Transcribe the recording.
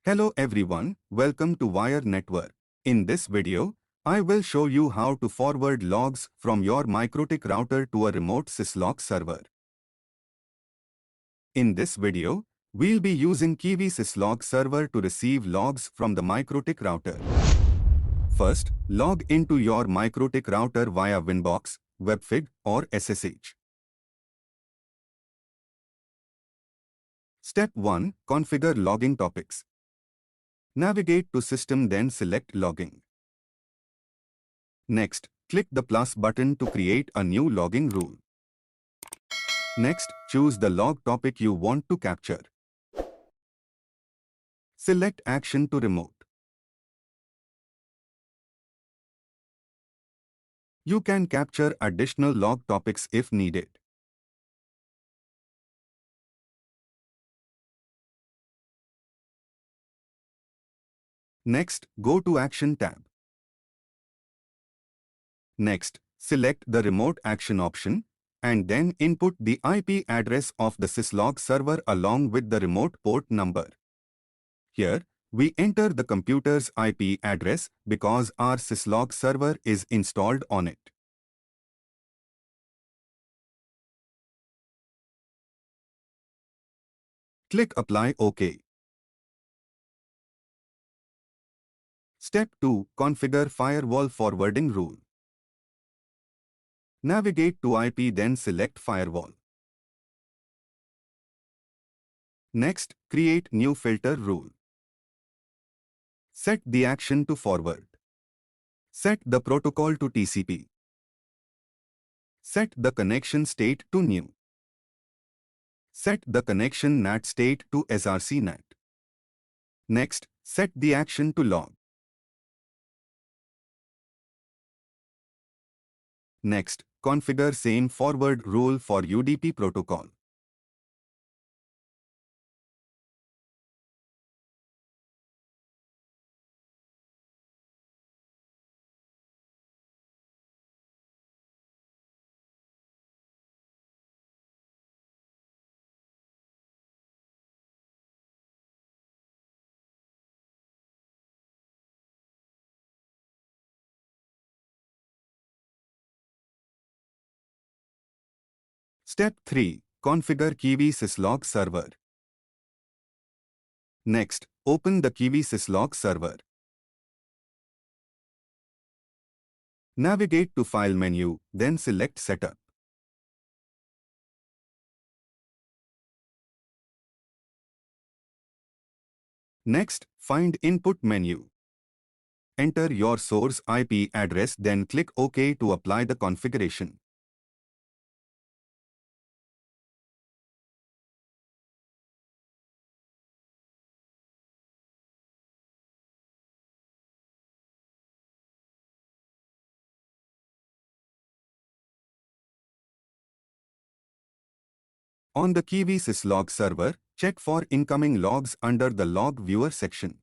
Hello everyone, welcome to Wire Network. In this video, I will show you how to forward logs from your MikroTik router to a remote Syslog server. In this video, we'll be using Kiwi Syslog server to receive logs from the MikroTik router. First, log into your MikroTik router via Winbox, Webfig or SSH. Step 1. Configure logging topics. Navigate to System, then select Logging. Next, click the plus button to create a new logging rule. Next, choose the log topic you want to capture. Select Action to Remote. You can capture additional log topics if needed. Next, go to Action tab. Next, select the Remote Action option, and then input the IP address of the Syslog server along with the remote port number. Here, we enter the computer's IP address because our Syslog server is installed on it. Click Apply OK. Step 2. Configure Firewall forwarding rule. Navigate to IP, then select Firewall. Next, create new filter rule. Set the action to forward. Set the protocol to TCP. Set the connection state to new. Set the connection NAT state to SRC NAT. Next, set the action to log. Next, configure same forward rule for UDP protocol. Step 3. Configure Kiwi Syslog server. Next, open the Kiwi Syslog server. Navigate to File menu, then select Setup. Next, find Input menu. Enter your source IP address, then click OK to apply the configuration. On the Kiwi Syslog server, check for incoming logs under the Log Viewer section.